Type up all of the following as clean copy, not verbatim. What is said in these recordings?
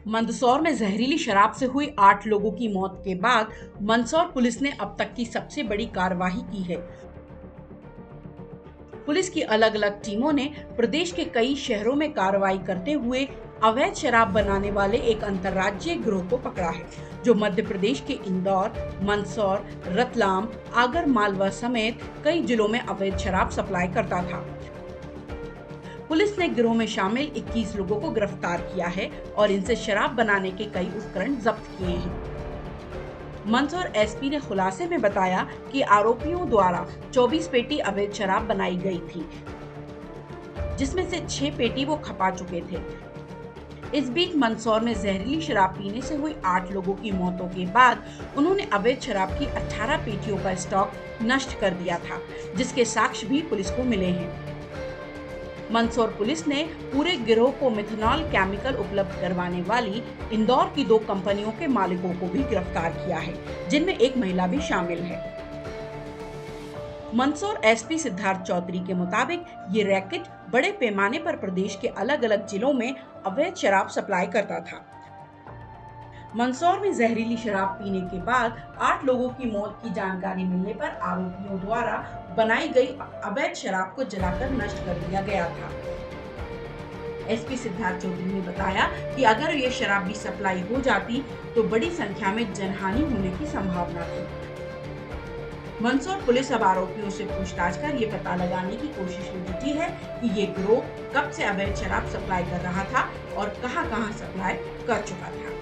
मंदसौर में जहरीली शराब से हुई 8 लोगों की मौत के बाद मंदसौर पुलिस ने अब तक की सबसे बड़ी कार्रवाई की है। पुलिस की अलग अलग टीमों ने प्रदेश के कई शहरों में कार्रवाई करते हुए अवैध शराब बनाने वाले एक अंतर्राज्यीय गिरोह को पकड़ा है, जो मध्य प्रदेश के इंदौर, मंदसौर, रतलाम, आगर मालवा समेत कई जिलों में अवैध शराब सप्लाई करता था। पुलिस ने गिरोह में शामिल 21 लोगों को गिरफ्तार किया है और इनसे शराब बनाने के कई उपकरण जब्त किए हैं। मंदसौर एसपी ने खुलासे में बताया कि आरोपियों द्वारा 24 पेटी अवैध शराब बनाई गई थी, जिसमें से 6 पेटी वो खपा चुके थे। इस बीच मंदसौर में जहरीली शराब पीने से हुई 8 लोगों की मौतों के बाद उन्होंने अवैध शराब की 18 पेटियों का स्टॉक नष्ट कर दिया था, जिसके साक्ष्य भी पुलिस को मिले हैं। मंदसौर पुलिस ने पूरे गिरोह को मिथेनॉल केमिकल उपलब्ध करवाने वाली इंदौर की 2 कंपनियों के मालिकों को भी गिरफ्तार किया है, जिनमें एक महिला भी शामिल है। मंदसौर एसपी सिद्धार्थ चौधरी के मुताबिक ये रैकेट बड़े पैमाने पर प्रदेश के अलग अलग जिलों में अवैध शराब सप्लाई करता था। मंदसौर में जहरीली शराब पीने के बाद 8 लोगों की मौत की जानकारी मिलने पर आरोपियों द्वारा बनाई गई अवैध शराब को जलाकर नष्ट कर दिया गया था। एसपी सिद्धार्थ चौधरी ने बताया कि अगर ये शराब भी सप्लाई हो जाती तो बड़ी संख्या में जनहानि होने की संभावना थी। मंदसौर पुलिस अब आरोपियों से पूछताछ कर ये पता लगाने की कोशिश में जुटी है कि ये गिरोह कब से अवैध शराब सप्लाई कर रहा था और कहां-कहां सप्लाई कर चुका था।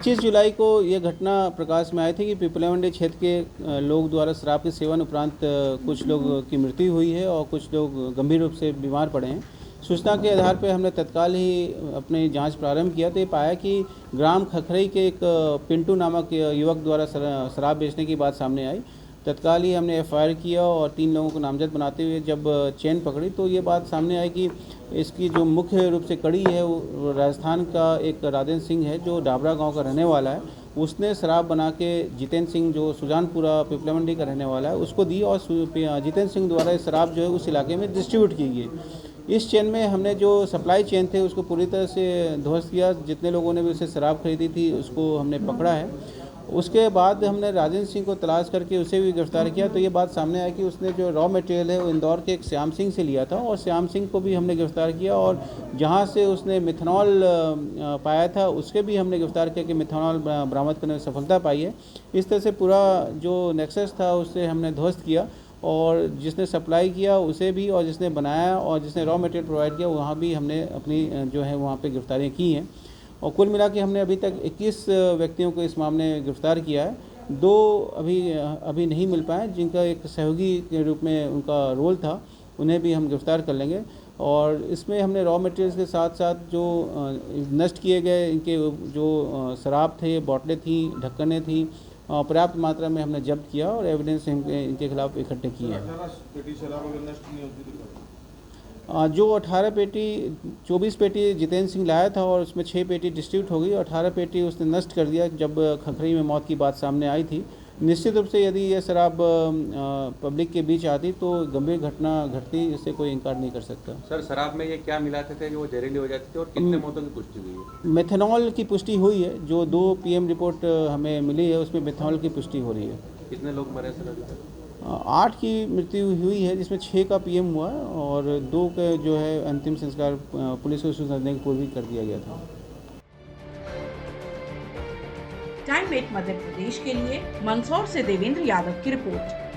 25 जुलाई को ये घटना प्रकाश में आई थी कि पिपलावंडी क्षेत्र के लोग द्वारा शराब के सेवन उपरांत कुछ लोग की मृत्यु हुई है और कुछ लोग गंभीर रूप से बीमार पड़े हैं। सूचना के आधार पर हमने तत्काल ही अपनी जांच प्रारंभ किया तो ये पाया कि ग्राम खखरई के एक पिंटू नामक युवक द्वारा शराब बेचने की बात सामने आई। तत्काल ही हमने एफआईआर किया और 3 लोगों को नामजद बनाते हुए जब चेन पकड़ी तो ये बात सामने आई कि इसकी जो मुख्य रूप से कड़ी है वो राजस्थान का एक राजेंद्र सिंह है, जो डाबरा गांव का रहने वाला है। उसने शराब बना के जितेंद्र सिंह, जो सुजानपुरा पिपलामंडी का रहने वाला है, उसको दी और जितेंद्र सिंह द्वारा शराब जो है उस इलाके में डिस्ट्रीब्यूट की गई। इस चेन में हमने जो सप्लाई चेन थे उसको पूरी तरह से ध्वस्त किया। जितने लोगों ने भी उससे शराब खरीदी थी उसको हमने पकड़ा है। उसके बाद हमने राजेंद्र सिंह को तलाश करके उसे भी गिरफ्तार किया तो ये बात सामने आई कि उसने जो रॉ मटेरियल है वो इंदौर के एक श्याम सिंह से लिया था और श्याम सिंह को भी हमने गिरफ्तार किया और जहाँ से उसने मिथेनॉल पाया था उसके भी हमने गिरफ्तार किया कि मिथेनॉल बरामद करने में सफलता पाई है। इस तरह से पूरा जो नेक्सस था उससे हमने ध्वस्त किया और जिसने सप्लाई किया उसे भी और जिसने बनाया और जिसने रॉ मटेरियल प्रोवाइड किया वहाँ भी हमने अपनी जो है वहाँ पर गिरफ्तारियाँ की हैं। और कुल मिला के हमने अभी तक 21 व्यक्तियों को इस मामले में गिरफ्तार किया है। 2 अभी नहीं मिल पाए, जिनका एक सहयोगी के रूप में उनका रोल था, उन्हें भी हम गिरफ्तार कर लेंगे। और इसमें हमने रॉ मटेरियल्स के साथ साथ जो नष्ट किए गए इनके जो शराब थे, बोतलें थी, ढक्कनें थी, पर्याप्त मात्रा में हमने जब्त किया और एविडेंस इनके खिलाफ इकट्ठे किए हैं। जो 18 पेटी 24 पेटी जितेंद्र सिंह लाया था और उसमें 6 पेटी डिस्ट्रीब्यूट हो गई और 18 पेटी उसने नष्ट कर दिया जब खखरी में मौत की बात सामने आई थी। निश्चित रूप से यदि ये शराब पब्लिक के बीच आती तो गंभीर घटना घटती, इससे कोई इनकार नहीं कर सकता। सर, शराब में ये क्या मिलाते थे कि वो जहरीली हो जाती थी और कितने मौतों की पुष्टि हुई है? मेथेनॉल की पुष्टि हुई है। जो 2 पीएम रिपोर्ट हमें मिली है उसमें मेथेनॉल की पुष्टि हो रही है। कितने लोग मरे सर अभी तक? 8 की मृत्यु हुई है, जिसमें 6 का पीएम हुआ और 2 के जो है अंतिम संस्कार पुलिस को सूचना देने के पूर्व ही कर दिया गया था। टाइम 8 मध्य प्रदेश के लिए मंदसौर से देवेंद्र यादव की रिपोर्ट।